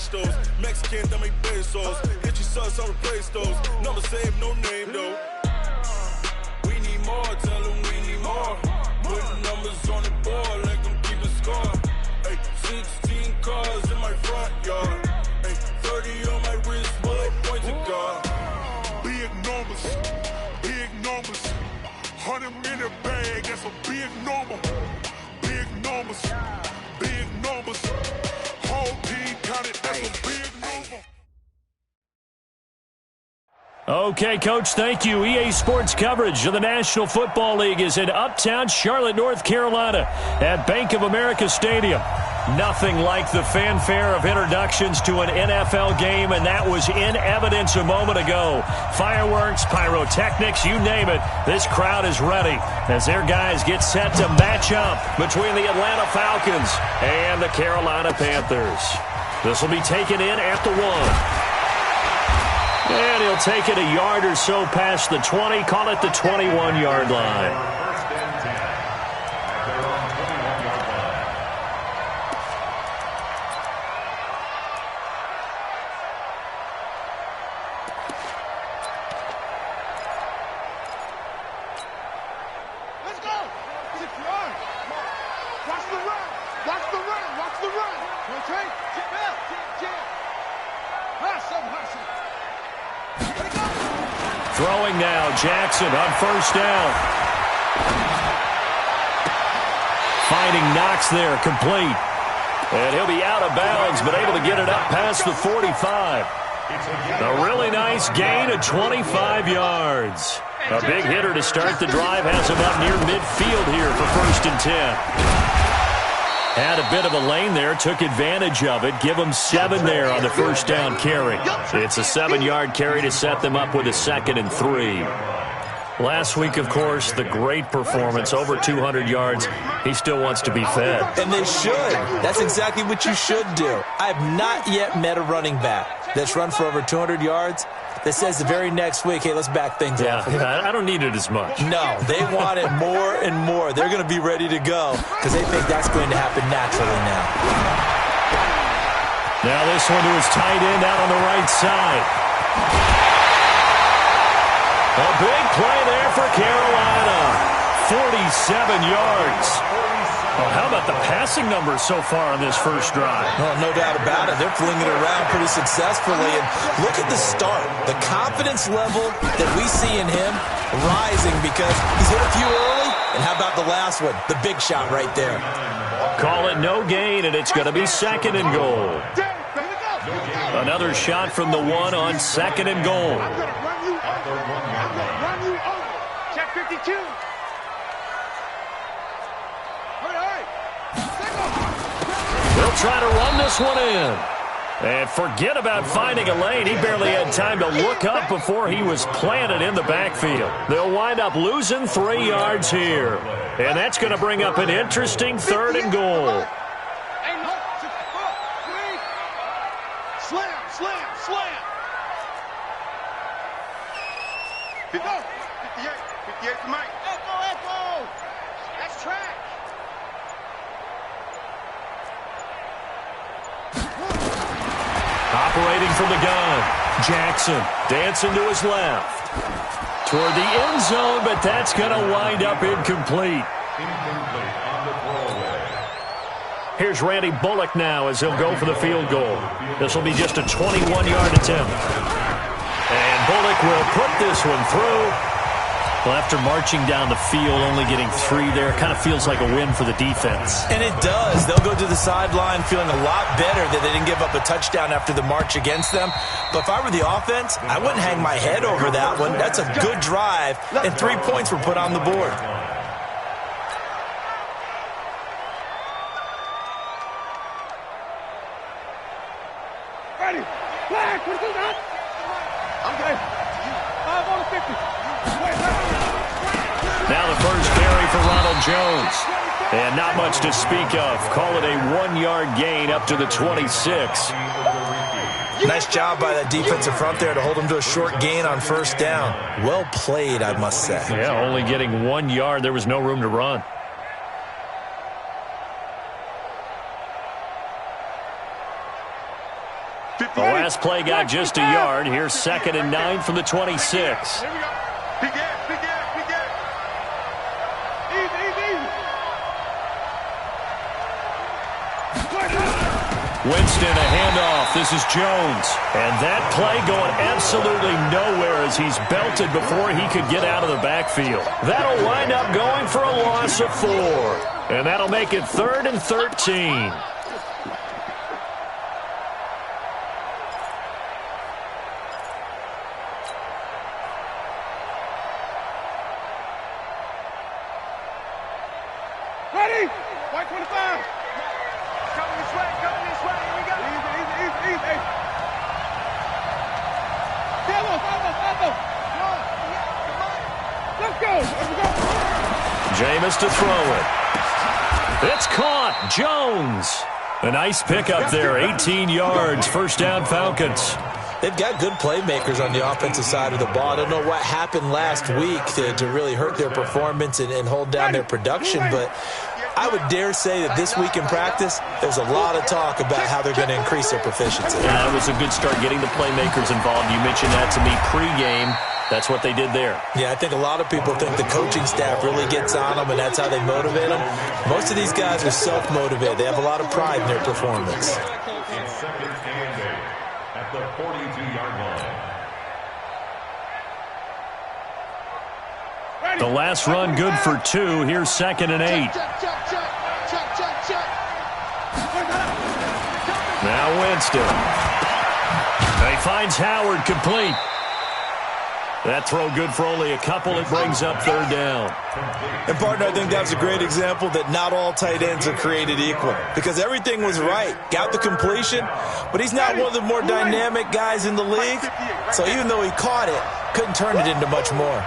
cash those. Mexican, that make pesos. Get your sons on replace those. Number save, no name though. We need more, tell them we need more. Putting numbers on the board, like them keep a score. Ay, 16 cars in my front yard. Ay, 30 on my wrist, bullet point to God. Big numbers, big numbers. 100 in the bag, that's a big number. Big numbers, big numbers. Whole team counted, that's a big number. Okay, Coach, thank you. EA Sports coverage of the National Football League is in uptown Charlotte, North Carolina at Bank of America Stadium. Nothing like the fanfare of introductions to an NFL game, and that was in evidence a moment ago. Fireworks, pyrotechnics, you name it. This crowd is ready as their guys get set to match up between the Atlanta Falcons and the Carolina Panthers. This will be taken in at the 1. And he'll take it a yard or so past the 20, call it the 21-yard line. Let's go! 6 yards! Watch the run! Watch the run! Watch the run! Trey, jam! Hustle! Throwing now, Jackson on first down. Finding Knox there, complete. And he'll be out of bounds, but able to get it up past the 45. A really nice gain of 25 yards. A big hitter to start the drive has him up near midfield here for 1st and 10. Had a bit of a lane there, took advantage of it. Give them 7 there on the first down carry. It's a 7-yard carry to set them up with a 2nd and 3. Last week, of course, the great performance, over 200 yards. He still wants to be fed. And they should. That's exactly what you should do. I have not yet met a running back that's run for over 200 yards that says the very next week, hey, let's back things up. Yeah, I don't need it as much. No, they want it more and more. They're going to be ready to go because they think that's going to happen naturally now. Now this one to his tight end out on the right side. A big play there for Carolina. 47 yards. Well, how about the passing numbers so far on this first drive? Well, no doubt about it. They're flinging it around pretty successfully. And look at the start. The confidence level that we see in him rising because he's hit a few early. And how about the last one? The big shot right there. Call it no gain, and it's going to be 2nd and goal. Another shot from the 1 on 2nd and goal. I'm going to run you over. Check 52. They'll try to run this one in. And forget about finding a lane. He barely had time to look up before he was planted in the backfield. They'll wind up losing 3 yards here. And that's going to bring up an interesting 3rd and goal. Slam. 58 to Mike. Echo. That's track. Operating from the gun, Jackson dancing to his left. Toward the end zone, but that's going to wind up incomplete. Here's Randy Bullock now as he'll go for the field goal. This will be just a 21-yard attempt. And Bullock will put this one through. Well, after marching down the field, only getting 3 there, kind of feels like a win for the defense. And it does. They'll go to the sideline feeling a lot better that they didn't give up a touchdown after the march against them. But if I were the offense, I wouldn't hang my head over that one. That's a good drive, and 3 points were put on the board. Ready. Flag. What is that? Okay. 5 on the 50. Now the first carry for Ronald Jones. And not much to speak of. Call it a 1-yard gain up to the 26. Nice job by that defensive front there to hold him to a short gain on first down. Well played, I must say. Yeah, only getting 1 yard. There was no room to run. The last play got just a yard. Here's 2nd and 9 from the 26. Here we go. Big gap, big gap, big gap. Easy, easy, easy. Winston, a handoff. This is Jones. And that play going absolutely nowhere as he's belted before he could get out of the backfield. That'll wind up going for a loss of 4. And that'll make it 3rd and 13. Ready? White 25. Coming this way, coming this way. Here we go. Easy, easy, easy, easy. Follow. Let's go. Let's go. Jameis to throw it. It's caught. Jones. A nice pickup there. 18 yards. First down, Falcons. They've got good playmakers on the offensive side of the ball. I don't know what happened last week to really hurt their performance and hold down their production, but I would dare say that this week in practice, there's a lot of talk about how they're going to increase their proficiency. Yeah, that was a good start getting the playmakers involved. You mentioned that to me pregame. That's what they did there. Yeah, I think a lot of people think the coaching staff really gets on them, and that's how they motivate them. Most of these guys are self-motivated. They have a lot of pride in their performance. At the 42-yard line. The last run good for 2. Here's 2nd and 8. Now Winston. He finds Howard complete. That throw good for only a couple. It brings up 3rd down. And, partner, I think that was a great example that not all tight ends are created equal because everything was right. Got the completion, but he's not one of the more dynamic guys in the league. So even though he caught it, couldn't turn it into much more.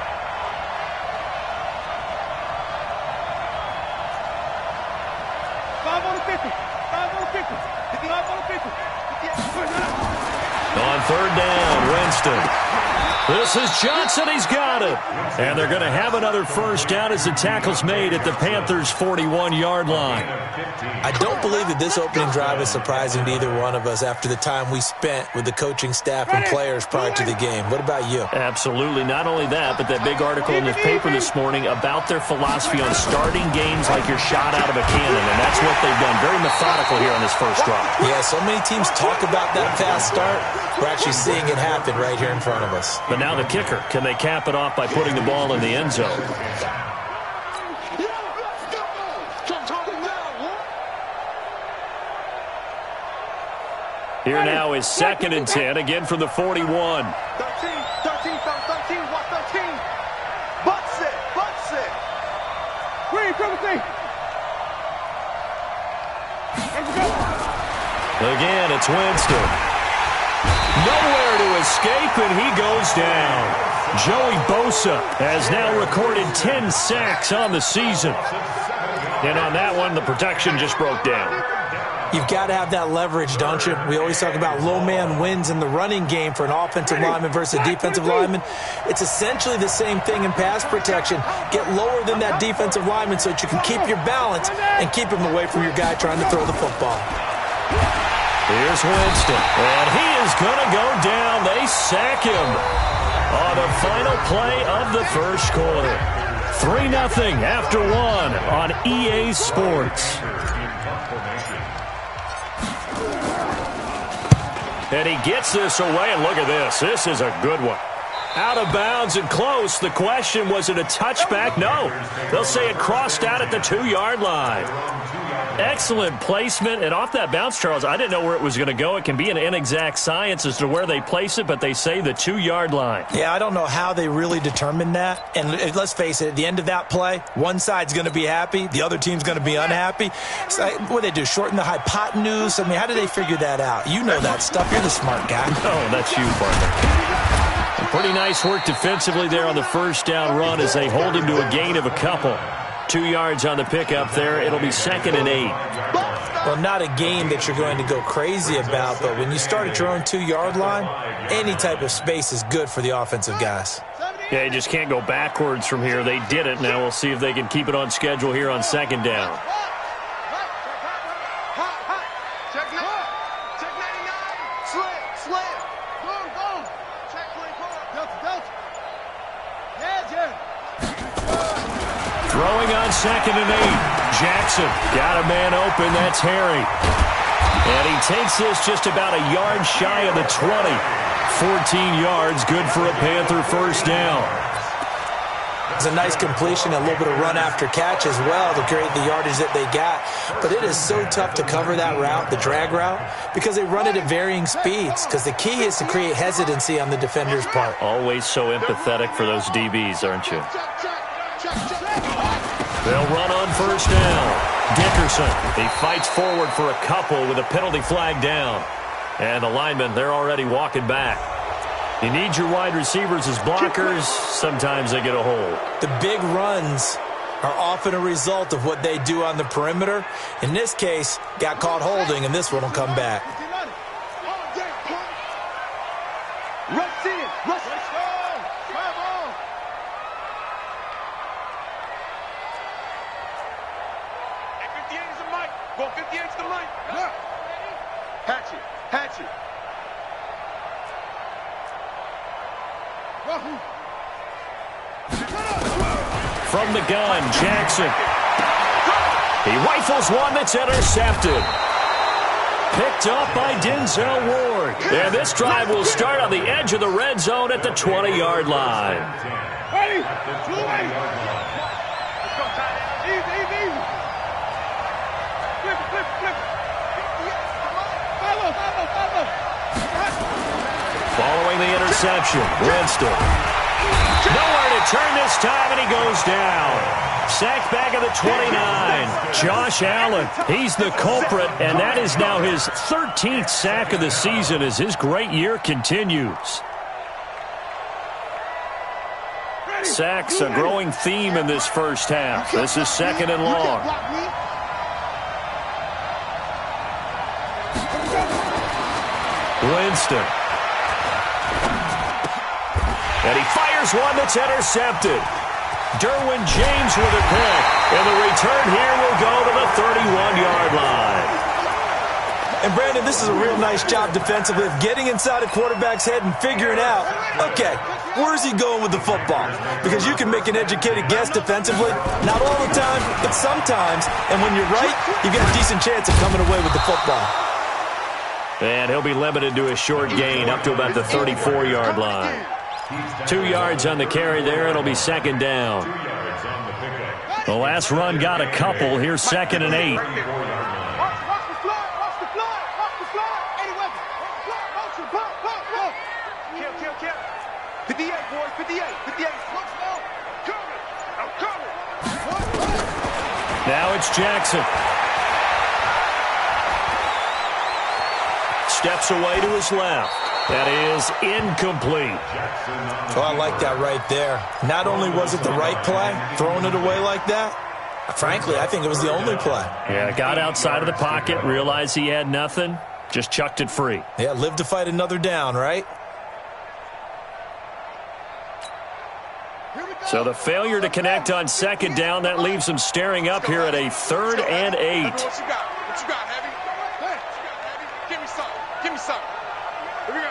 On 3rd down, Winston. This is Johnson. He's got it. And they're going to have another first down as the tackle's made at the Panthers' 41-yard line. I don't believe that this opening drive is surprising to either one of us after the time we spent with the coaching staff and players prior to the game. What about you? Absolutely. Not only that, but that big article in the paper this morning about their philosophy on starting games like you're shot out of a cannon, and that's what they've done. Very methodical here on this first drive. Yeah, so many teams talk about that fast start. We're actually seeing it happen right here in front of us. But now the kicker. Can they cap it off by putting the ball in the end zone? Here now is 2nd and 10, again from the 41. 13, watch 13. Butts it. Green, triple C. Again, it's Winston. Nowhere to escape, and he goes down. Joey Bosa has now recorded 10 sacks on the season. And on that one, the protection just broke down. You've got to have that leverage, don't you? We always talk about low man wins in the running game for an offensive lineman versus a defensive lineman. It's essentially the same thing in pass protection. Get lower than that defensive lineman so that you can keep your balance and keep him away from your guy trying to throw the football. Here's Winston, and he is going to go down. They sack him on the final play of the first quarter. 3-0 after 1 on EA Sports. And he gets this away, and look at this. This is a good one. Out of bounds and close. The question, was it a touchback? No. They'll say it crossed out at the 2-yard line. Excellent placement, and off that bounce, Charles, I didn't know where it was going to go. It can be an inexact science as to where they place it, but they say the 2-yard line. Yeah, I don't know how they really determined that. And let's face it, at the end of that play, one side's going to be happy, the other team's going to be unhappy. So, what do they do, shorten the hypotenuse? I mean, how do they figure that out? You know that stuff. You're the smart guy. Oh, that's you, partner. Pretty nice work defensively there on the first down run as they hold him to a gain of a couple. 2 yards on the pickup there. It'll be 2nd and 8. Well, not a game that you're going to go crazy about, but when you start at your own 2-yard line, any type of space is good for the offensive guys. Yeah, you just can't go backwards from here. They did it. Now we'll see if they can keep it on schedule here on 2nd down. Check 99. Slip. slam. Go. Check, Delta. Yeah. Throwing on 2nd and 8. Jackson got a man open. That's Harry. And he takes this just about a yard shy of the 20. 14 yards, good for a Panther first down. It's a nice completion, a little bit of run after catch as well to create the yardage that they got. But it is so tough to cover that route, the drag route, because they run it at varying speeds. Because the key is to create hesitancy on the defender's part. Always so empathetic for those DBs, aren't you? They'll run on first down. Dickerson, he fights forward for a couple with a penalty flag down. And the linemen, they're already walking back. You need your wide receivers as blockers. Sometimes they get a hold. The big runs are often a result of what they do on the perimeter. In this case, got caught holding, and this one will come back. Rush in. Rush. Let's go. Come on. Hey, 58 is the mic. Go 58 is the mic. Hatchet. From the gun, Jackson. He rifles one that's intercepted. Picked up by Denzel Ward. And this drive will start on the edge of the red zone at the 20-yard line. Ready? Let's go, Easy. Flip. Follow. Following the interception, Winston. Nowhere to turn this time, and he goes down. Sacked back at the 29. Josh Allen, he's the culprit, and that is now his 13th sack of the season as his great year continues. Sacks, a growing theme in this first half. This is 2nd and long. Winston. And he fires one that's intercepted. Derwin James with a pick. And the return here will go to the 31-yard line. And, Brandon, this is a real nice job defensively of getting inside a quarterback's head and figuring out, okay, where's he going with the football? Because you can make an educated guess defensively. Not all the time, but sometimes. And when you're right, you've got a decent chance of coming away with the football. And he'll be limited to a short gain up to about the 34-yard line. 2 yards on the carry there. It'll be 2nd down. The last run got a couple. Here's 2nd and 8. Watch the fly. Any weapon. Motion. Kill. 58, boys. 58. I'm coming. Now it's Jackson. Steps away to his left. That is incomplete. Oh, I like that right there. Not only was it the right play, throwing it away like that, frankly, I think it was the only play. Yeah, got outside of the pocket, realized he had nothing, just chucked it free. Yeah, live to fight another down, right? So the failure to connect on 2nd down, that leaves him staring up here at a 3rd and 8. What you got, Heavy? Give me something. Here we go.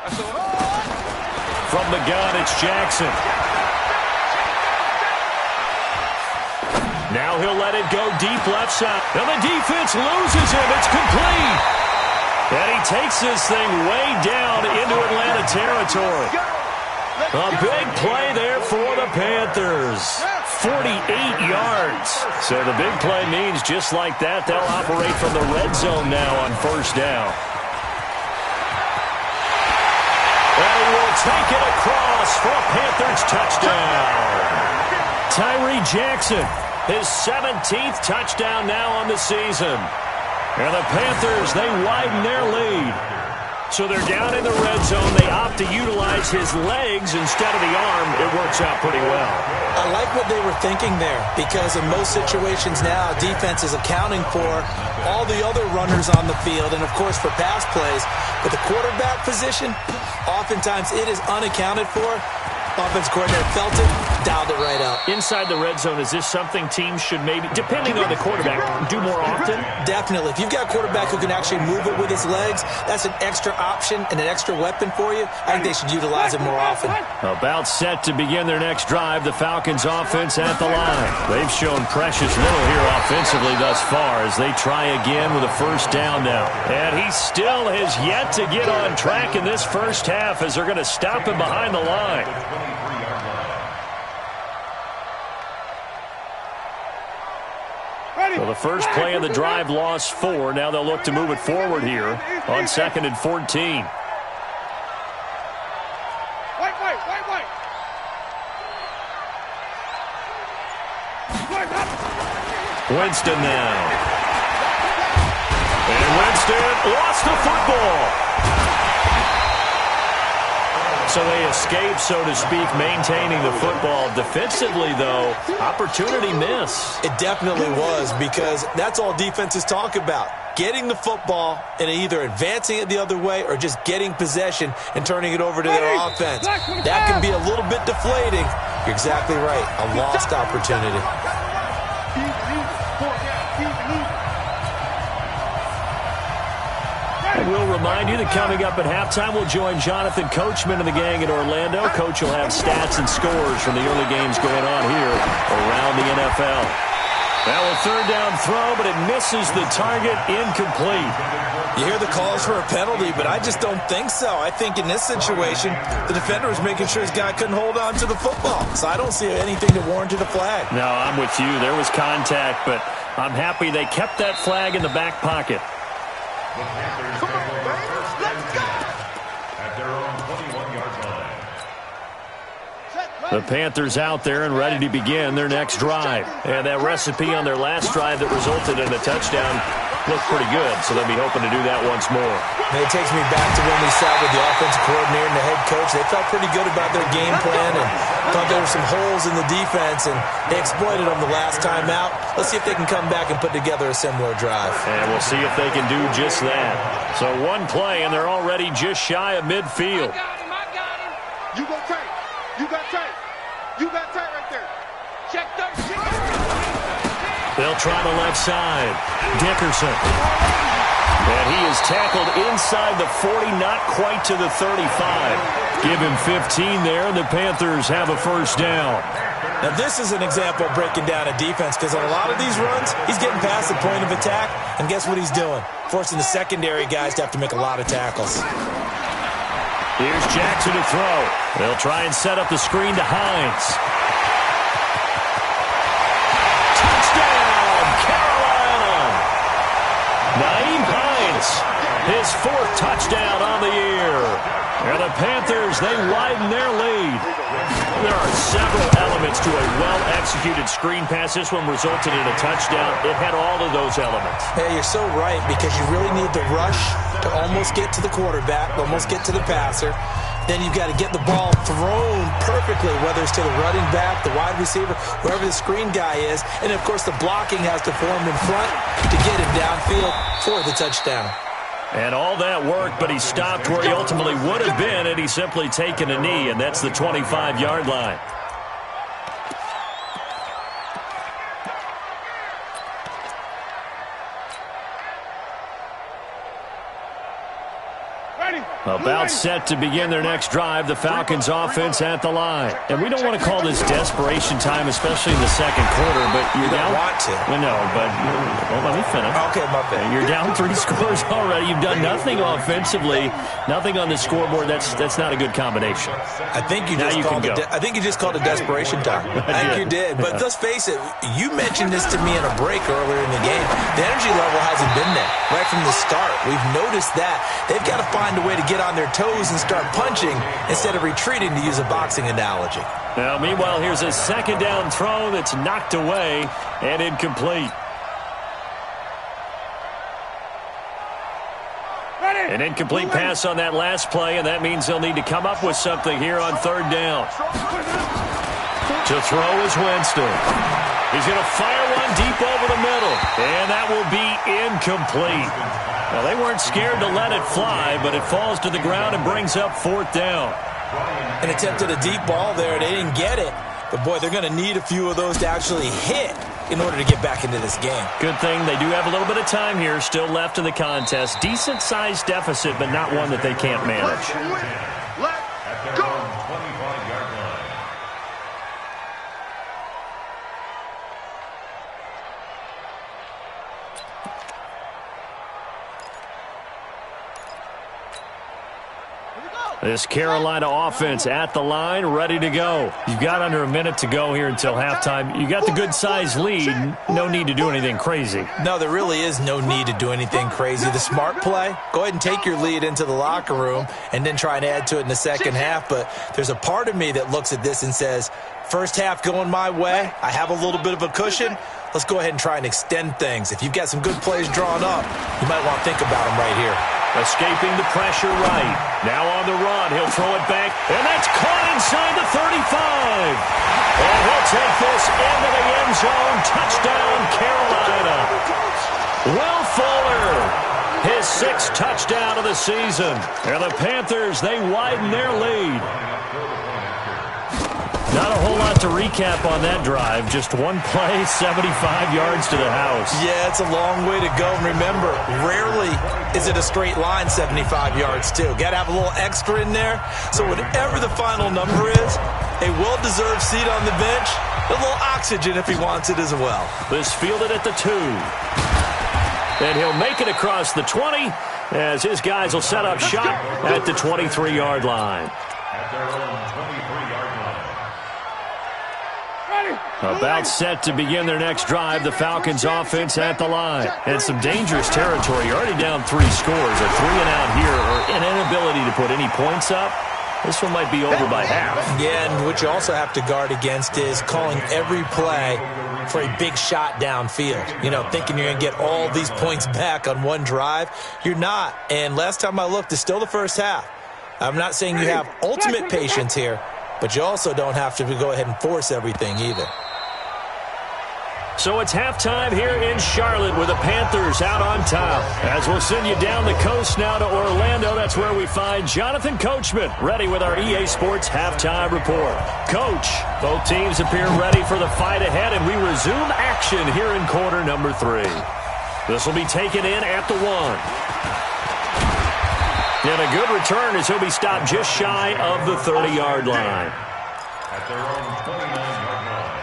That's From the gun, it's Jackson. Now he'll let it go deep left side. And the defense loses him. It's complete. And he takes this thing way down into Atlanta territory. A big play there for the Panthers. 48 yards. So the big play means just like that, they'll operate from the red zone now on first down. And he will take it across for a Panthers touchdown. Tyree Jackson, his 17th touchdown now on the season. And the Panthers, they widen their lead. So they're down in the red zone. They opt to utilize his legs instead of the arm. It works out pretty well. I like what they were thinking there, because in most situations now, defense is accounting for all the other runners on the field and, of course, for pass plays. But the quarterback position, oftentimes it is unaccounted for. Offense coordinator felt it, dialed it right out. Inside the red zone, is this something teams should maybe, depending on the quarterback, do more often? Definitely. If you've got a quarterback who can actually move it with his legs, that's an extra option and an extra weapon for you. I think they should utilize it more often. About set to begin their next drive, the Falcons offense at the line. They've shown precious little here offensively thus far as they try again with a first down now. And he still has yet to get on track in this first half as they're going to stop him behind the line. So the first play of the drive lost 4. Now they'll look to move it forward here on 2nd and 14. Winston now. And Winston lost the football. So they escape, so to speak, maintaining the football. Defensively, though, opportunity miss. It definitely was, because that's all defenses talk about. Getting the football and either advancing it the other way or just getting possession and turning it over to their offense. That can be a little bit deflating. You're exactly right. A lost opportunity. We'll remind you that coming up at halftime, we'll join Jonathan Coachman and the gang in Orlando. Coach will have stats and scores from the early games going on here around the NFL. Now a third down throw, but it misses the target, incomplete. You hear the calls for a penalty, but I just don't think so. I think in this situation, the defender was making sure his guy couldn't hold on to the football. So I don't see anything that warranted a flag. No, I'm with you. There was contact, but I'm happy they kept that flag in the back pocket. Come on, Let's go! At their own 21-yard line. The Panthers out there and ready to begin their next drive. And that recipe on their last drive that resulted in a touchdown looked pretty good, so they'll be hoping to do that once more. And it takes me back to when we sat with the offensive coordinator and the head coach. They felt pretty good about their game plan and thought there were some holes in the defense, and they exploited them the last time out. Let's see if they can come back and put together a similar drive. And we'll see if they can do just that. So one play, and they're already just shy of midfield. I got him. You go tight. You got tight. You got tight right there. Check that. They'll try the left side. Dickerson. And he is tackled inside the 40, not quite to the 35. Give him 15 there, and the Panthers have a first down. Now, this is an example of breaking down a defense, because on a lot of these runs, he's getting past the point of attack, and guess what he's doing? Forcing the secondary guys to have to make a lot of tackles. Here's Jackson to throw. They'll try and set up the screen to Hines. Touchdown, Carolina! Nyheim Hines, his 4th touchdown on the year. And the Panthers, they widen their lead. There are several elements to a well-executed screen pass. This one resulted in a touchdown. It had all of those elements. Hey, you're so right, because you really need the rush to almost get to the quarterback, almost get to the passer. Then you've got to get the ball thrown perfectly, whether it's to the running back, the wide receiver, whoever the screen guy is. And, of course, the blocking has to form in front to get him downfield for the touchdown. And all that worked, but he stopped where he ultimately would have been had he simply taken a knee, and that's the 25-yard line. About set to begin their next drive, the Falcons offense at the line. And we don't want to call this desperation time, especially in the second quarter, but you're down. Want to. Well, no, but well, let me finish. Okay, my bad. You're down 3 scores already. You've done nothing offensively, nothing on the scoreboard. That's not a good combination. I think you just called it desperation time. I think you did. But let's face it, you mentioned this to me in a break earlier in the game. The energy level hasn't been there right from the start. We've noticed that. They've got to find a way to get on their toes and start punching instead of retreating, to use a boxing analogy. Now, meanwhile, here's a second down throw that's knocked away and incomplete. An incomplete pass on that last play, and that means they'll need to come up with something here on third down. To throw is Winston. He's going to fire one deep over the middle, and that will be incomplete. Now, they weren't scared to let it fly, but it falls to the ground and brings up fourth down. And attempted a deep ball there. They didn't get it. But, boy, they're going to need a few of those to actually hit in order to get back into this game. Good thing they do have a little bit of time here still left in the contest. Decent-sized deficit, but not one that they can't manage. Let's go! 25-yard line. This Carolina offense at the line, ready to go. You've got under a minute to go here until halftime. You got the good-sized lead. No need to do anything crazy. No, there really is no need to do anything crazy. The smart play, go ahead and take your lead into the locker room and then try and add to it in the second half. But there's a part of me that looks at this and says, first half going my way, I have a little bit of a cushion. Let's go ahead and try and extend things. If you've got some good plays drawn up, you might want to think about them right here. Escaping the pressure right. Now on the run. He'll throw it back. And that's caught inside the 35. And he'll take this into the end zone. Touchdown, Carolina. Will Fuller, his 6th touchdown of the season. And the Panthers, they widen their lead. Not a whole lot to recap on that drive. Just one play, 75 yards to the house. Yeah, it's a long way to go. And remember, rarely is it a straight line 75 yards, too. Got to have a little extra in there. So whatever the final number is, a well-deserved seat on the bench, a little oxygen if he wants it as well. This fielded at the 2. And he'll make it across the 20 as his guys will set up shop at the 23-yard line. At their own 23-yard line. About set to begin their next drive, the Falcons offense at the line. And some dangerous territory. You're already down 3 scores. A 3-and-out here or an inability to put any points up. This one might be over by half. Yeah, and what you also have to guard against is calling every play for a big shot downfield. You know, thinking you're going to get all these points back on one drive. You're not. And last time I looked, it's still the first half. I'm not saying you have ultimate patience here, but you also don't have to go ahead and force everything either. So it's halftime here in Charlotte with the Panthers out on top. As we'll send you down the coast now to Orlando, that's where we find Jonathan Coachman, ready with our EA Sports halftime report. Coach, both teams appear ready for the fight ahead, and we resume action here in quarter number 3. This will be taken in at the 1. And a good return as he'll be stopped just shy of the 30-yard line. At their own 29-yard line.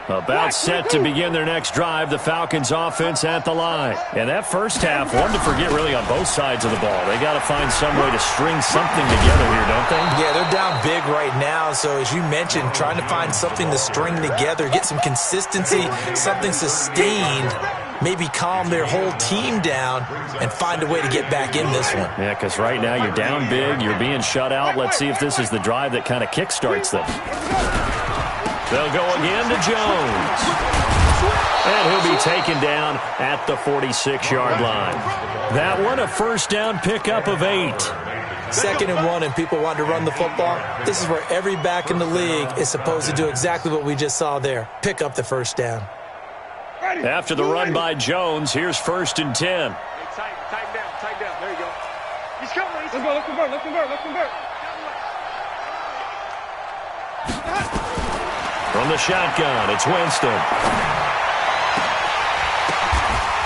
About set to begin their next drive, the Falcons offense at the line. And that first half, one to forget really on both sides of the ball. They got to find some way to string something together here, don't they? Yeah, they're down big right now. So as you mentioned, trying to find something to string together, get some consistency, something sustained, maybe calm their whole team down and find a way to get back in this one. Yeah, because right now you're down big, you're being shut out. Let's see if this is the drive that kind of kickstarts them. They'll go again to Jones. And he'll be taken down at the 46-yard line. That one, a first down pickup of 8. 2nd and 1, and people want to run the football. This is where every back in the league is supposed to do exactly what we just saw there. Pick up the first down. After the run by Jones, here's 1st and 10. Tighten down. There you go. He's coming. Let's convert. From the shotgun, it's Winston.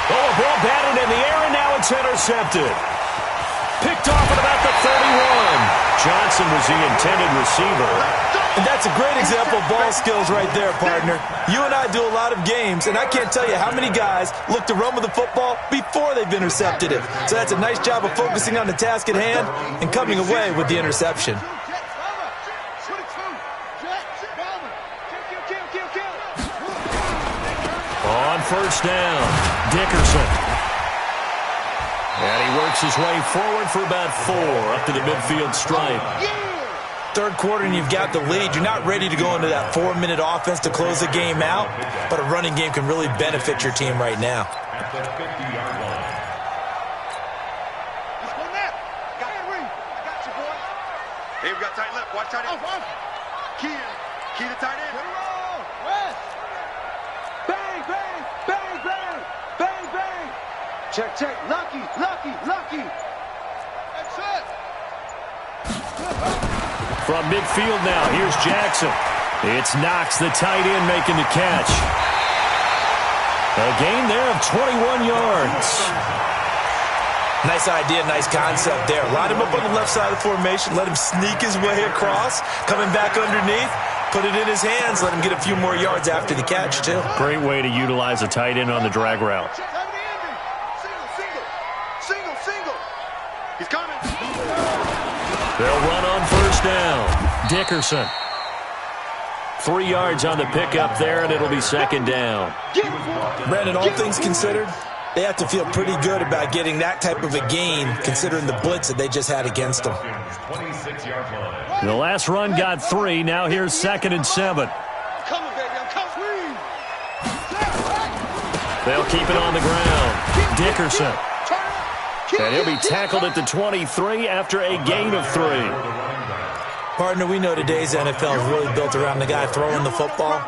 Oh, a ball batted in the air, and now it's intercepted. Picked off at about the 31. Johnson was the intended receiver. And that's a great example of ball skills right there, partner. You and I do a lot of games, and I can't tell you how many guys look to run with the football before they've intercepted it. So that's a nice job of focusing on the task at hand and coming away with the interception. On first down, Dickerson. And he works his way forward for about 4 up to the midfield stripe. Third quarter and you've got the lead. You're not ready to go into that 4-minute offense to close the game out, but a running game can really benefit your team right now. At the 50-yard line. Let's go now. I got you, boy. Hey, we got tight left. Watch tight end. Key to tight end. Check, check. Lucky, lucky, lucky. That's it. From midfield now, here's Jackson. It's Knox, the tight end, making the catch. A gain there of 21 yards. Nice idea, nice concept there. Line him up on the left side of the formation, let him sneak his way across, coming back underneath, put it in his hands, let him get a few more yards after the catch, too. Great way to utilize a tight end on the drag route. Single, single. He's coming. They'll run on first down. Dickerson. 3 yards on the pickup there, and it'll be second down. Brandon, all things considered, they have to feel pretty good about getting that type of a gain, considering the blitz that they just had against them. The last run got 3. Now here's 2nd and 7. I'm coming, baby. I'm coming. They'll keep it on the ground. Dickerson. And he'll be tackled at the 23 after a gain of 3. Partner, we know today's NFL is really built around the guy throwing the football.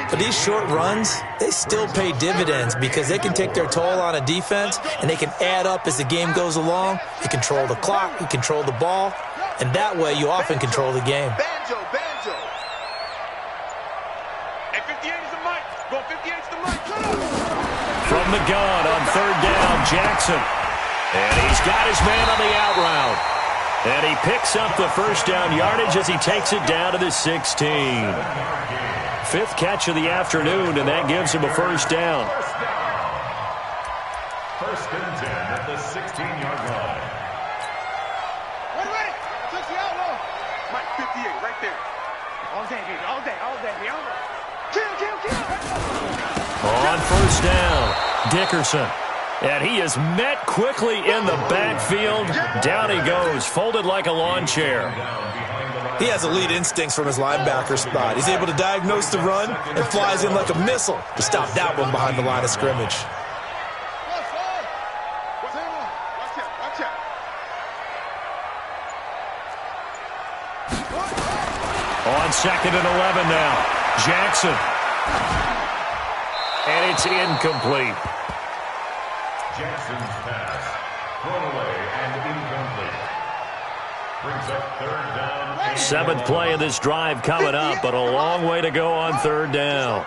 But these short runs, they still pay dividends because they can take their toll on a defense and they can add up as the game goes along. You control the clock, you control the ball, and that way you often control the game. Banjo. Hey, 58 is the mic. Go 58 is the mic. From the gun on third down, Jackson. And he's got his man on the out route. And he picks up the first down yardage as he takes it down to the 16. 5th catch of the afternoon, and that gives him a first down. First and 10 at the 16-yard line. Ready. Touch the outlaw. Mike, 58 right there. All day, baby. All day. Kill. On first down, Dickerson. And he is met quickly in the backfield. Down he goes, folded like a lawn chair. He has elite instincts from his linebacker spot. He's able to diagnose the run and flies in like a missile to stop that one behind the line of scrimmage. Watch out. On 2nd and 11 now, Jackson. And it's incomplete. Jackson's pass, thrown away and incomplete. Brings up third down. 7th play of this drive coming up, but a long way to go on third down.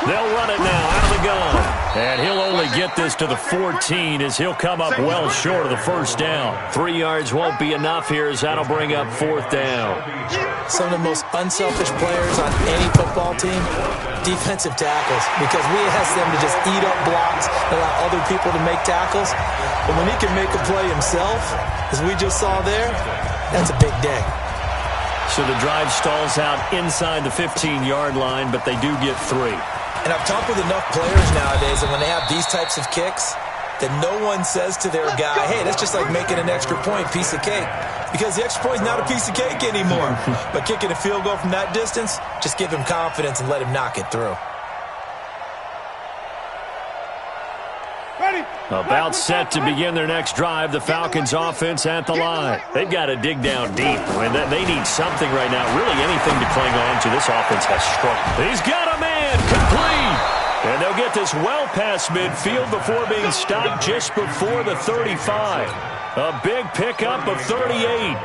They'll run it now out of the gun. And he'll only get this to the 14 as he'll come up well short of the first down. 3 yards won't be enough here as that'll bring up 4th down. Some of the most unselfish players on any football team, defensive tackles, because we ask them to just eat up blocks, allow other people to make tackles. But when he can make a play himself, as we just saw there, that's a big day. So the drive stalls out inside the 15-yard line, but they do get 3. And I've talked with enough players nowadays, and when they have these types of kicks, that no one says to their guy, hey, that's just like making an extra point, piece of cake. Because the extra point is not a piece of cake anymore. But kicking a field goal from that distance, just give him confidence and let him knock it through. About set to begin their next drive, the Falcons offense at the line. They've got to dig down deep. I mean, they need something right now, really anything to cling on to. This offense has struggled. He's got a man, complete. And they'll get this well past midfield before being stopped just before the 35. A big pickup of 38.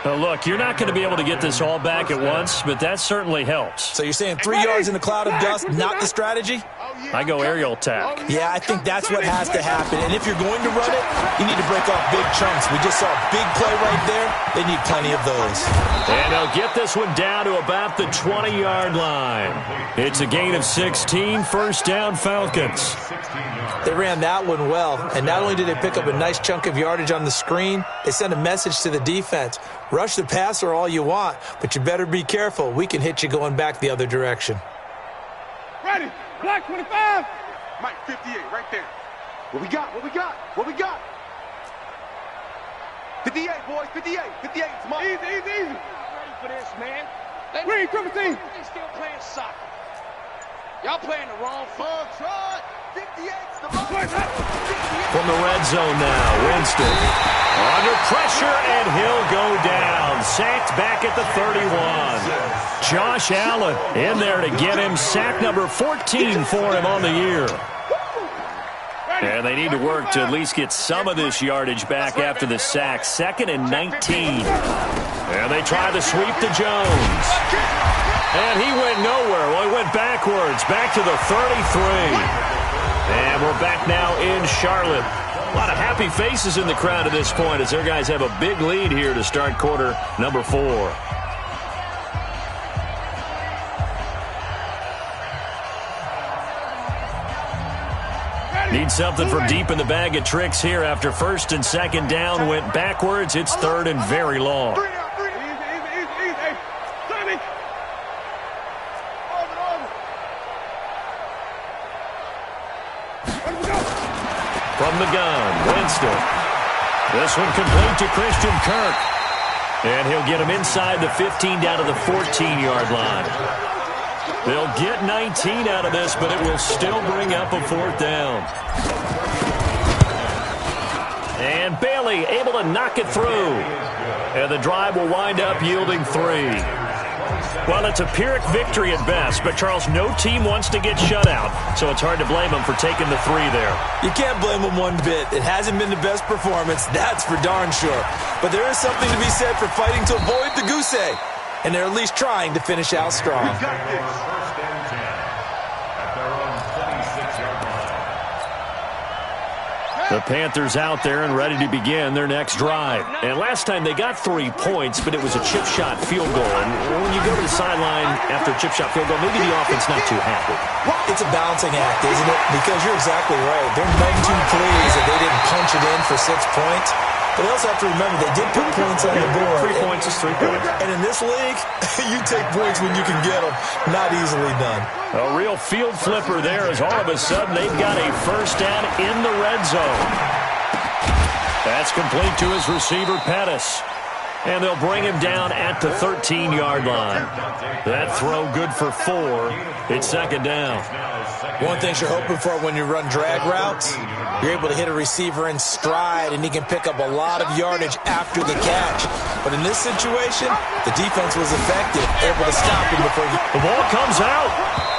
Now look, you're not going to be able to get this all back at once, but that certainly helps. So you're saying 3 yards in a cloud of dust, not the strategy? I go aerial attack. Yeah, I think that's what has to happen. And if you're going to run it, you need to break off big chunks. We just saw a big play right there. They need plenty of those. And they'll get this one down to about the 20-yard line. It's a gain of 16, first down Falcons. They ran that one well. And not only did they pick up a nice chunk of yardage on the screen, they sent a message to the defense. Rush the passer all you want, but you better be careful. We can hit you going back the other direction. Ready. Black 25. Mike, 58 right there. What we got? 58, boys. 58. It's Mike. Easy. Ready for this, man. Green, triple team. They still playing soccer. Y'all playing the wrong fun. 58's the Mike. From the red zone now, Winston. Under pressure, and he'll go down. Sacked back at the 31. Josh Allen in there to get him. Sack number 14 for him on the year. And they need to work to at least get some of this yardage back after the sack. 2nd and 19. And they try to sweep to Jones. And he went nowhere. Well, he went backwards, back to the 33. And we're back now in Charlotte. A lot of happy faces in the crowd at this point as their guys have a big lead here to start quarter number 4. Need something from deep in the bag of tricks here after 1st and 2nd down. Went backwards. It's 3rd and very long. From the gun, Winston. This one complete to Christian Kirk. And he'll get him inside the 15 down to the 14-yard line. They'll get 19 out of this, but it will still bring up a 4th down. And Bailey able to knock it through. And the drive will wind up yielding 3. Well, it's a Pyrrhic victory at best, but, Charles, no team wants to get shut out, so it's hard to blame them for taking the 3 there. You can't blame them one bit. It hasn't been the best performance, that's for darn sure. But there is something to be said for fighting to avoid the goose egg, and they're at least trying to finish out strong. First and 10 at their own 26-yard line. The Panthers out there and ready to begin their next drive. And last time they got 3 points, but it was a chip shot field goal. And when you go to the sideline after a chip shot field goal, maybe the offense not too happy. It's a balancing act, isn't it? Because you're exactly right. They're 19 plays that they didn't punch it in for 6 points. But they also have to remember they did put points on the board. 3 points is 3 points. And in this league, you take points when you can get them. Not easily done. A real field flipper there as all of a sudden they've got a 1st down in the red zone. That's complete to his receiver, Pettis. And they'll bring him down at the 13-yard line. That throw good for 4. It's 2nd down. One thing you're hoping for when you run drag routes, you're able to hit a receiver in stride, and he can pick up a lot of yardage after the catch. But in this situation, the defense was effective, able to stop him before he... The ball comes out,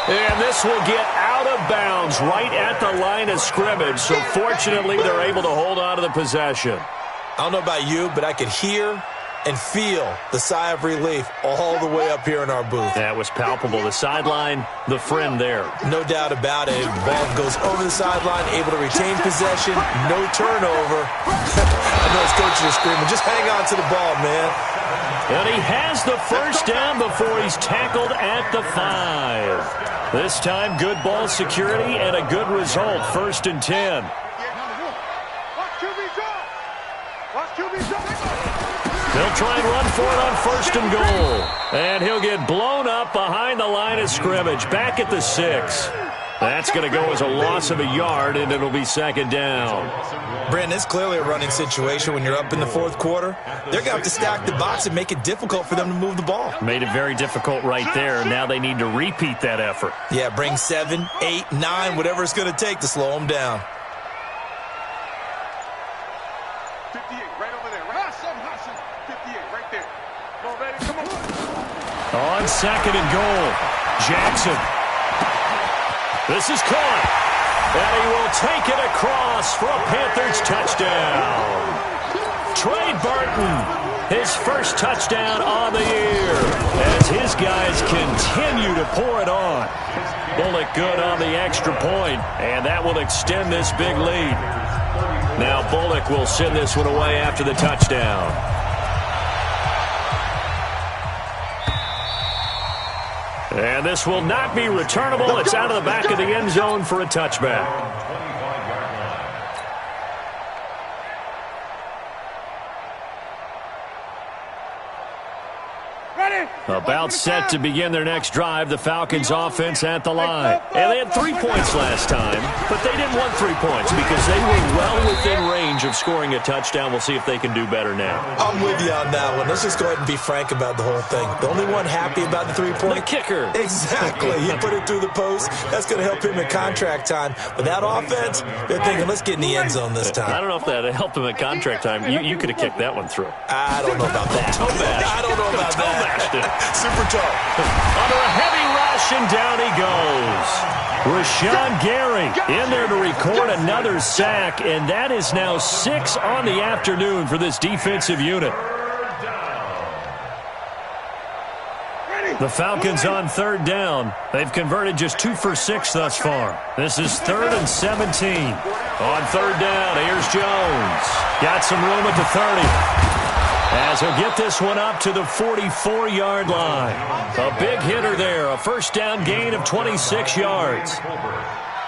and this will get out of bounds right at the line of scrimmage. So fortunately, they're able to hold on to the possession. I don't know about you, but I could hear and feel the sigh of relief all the way up here in our booth. That was palpable. The sideline, the friend there. No doubt about it. Ball goes over the sideline, able to retain possession, no turnover. I know his coaches are screaming, just hang on to the ball, man. And he has the 1st down before he's tackled at the 5. This time, good ball security and a good result. 1st and 10. They'll try and run for it on 1st and goal. And he'll get blown up behind the line of scrimmage, back at the 6. That's going to go as a loss of a yard, and it'll be 2nd down. Brandon, it's clearly a running situation when you're up in the 4th quarter. They're going to have to stack the box and make it difficult for them to move the ball. Made it very difficult right there. Now they need to repeat that effort. Yeah, bring 7, 8, 9, whatever it's going to take to slow them down. 58, right over there. 58, right there. Come on, ready? Come on. On 2nd and goal, Jackson. This is caught. And he will take it across for a Panthers touchdown. Trey Burton, his 1st touchdown on the year as his guys continue to pour it on. Bullock good on the extra point, and that will extend this big lead. Now Bullock will send this one away after the touchdown. And this will not be returnable. It's out of the back of the end zone for a touchback. About set to begin their next drive, the Falcons offense at the line. And they had 3 points last time, but they didn't want 3 points because they were well within range of scoring a touchdown. We'll see if they can do better now. I'm with you on that one. Let's just go ahead and be frank about the whole thing. The only one happy about the 3-point... The kicker. Exactly. He put it through the post. That's going to help him in contract time. But that offense, they're thinking, let's get in the end zone this time. I don't know if that helped him at contract time. You could have kicked that one through. I don't know about that. I don't know about that. Toe-bashed it. Super toe. Under a heavy rush, and down he goes. Rashawn Gary in there to record another sack, and that is now 6 on the afternoon for this defensive unit. The Falcons on third down. They've converted just 2 for 6 thus far. This is 3rd and 17. On third down, here's Jones. Got some room at the 30. As he'll get this one up to the 44-yard line. A big hitter there. A first down gain of 26 yards.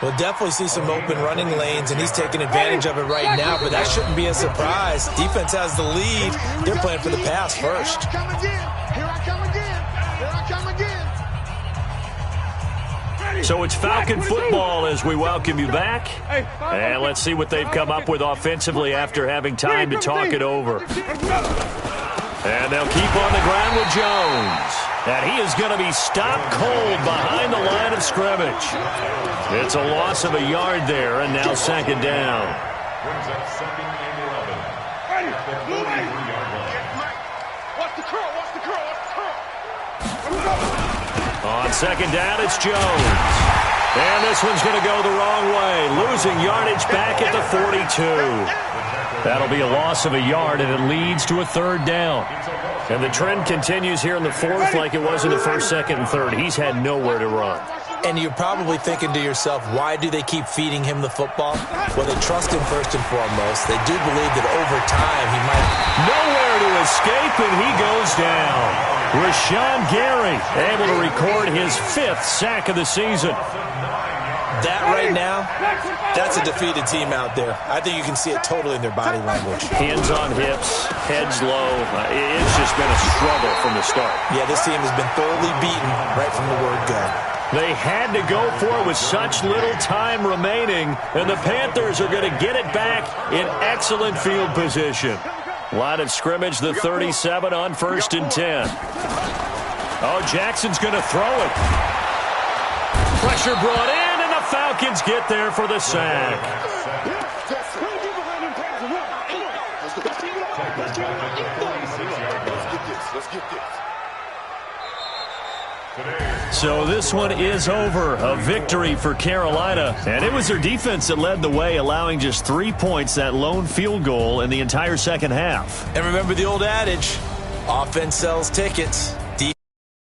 We'll definitely see some open running lanes, and he's taking advantage of it right now, but that shouldn't be a surprise. Defense has the lead. They're playing for the pass first. Here I come again. Here I come again. So it's Falcon football as we welcome you back. And let's see what they've come up with offensively after having time to talk it over. And they'll keep on the ground with Jones. And he is going to be stopped cold behind the line of scrimmage. It's a loss of a yard there, and now second down. Brings up 2nd and 11. At the 43-yard line. Watch the curl. Watch the curl. Watch the curl. On second down, it's Jones. And this one's going to go the wrong way, losing yardage back at the 42. That'll be a loss of a yard, and it leads to a 3rd down. And the trend continues here in the 4th like it was in the 1st, 2nd, and 3rd. He's had nowhere to run. And you're probably thinking to yourself, why do they keep feeding him the football? Well, they trust him first and foremost. They do believe that over time he might... Nowhere to escape, and he goes down. Rashawn Gary able to record his 5th sack of the season. That right now, that's a defeated team out there. I think you can see it totally in their body language. Hands on hips, heads low. It's just been a struggle from the start. Yeah, this team has been thoroughly beaten right from the word go. They had to go for it with such little time remaining, and the Panthers are going to get it back in excellent field position. Line of scrimmage, the 37 on 1st and 10. Oh, Jackson's going to throw it. Pressure brought in, and the Falcons get there for the sack. Let's get this. So this one is over. A victory for Carolina. And it was their defense that led the way, allowing just 3 points, that lone field goal in the entire second half. And remember the old adage, offense sells tickets.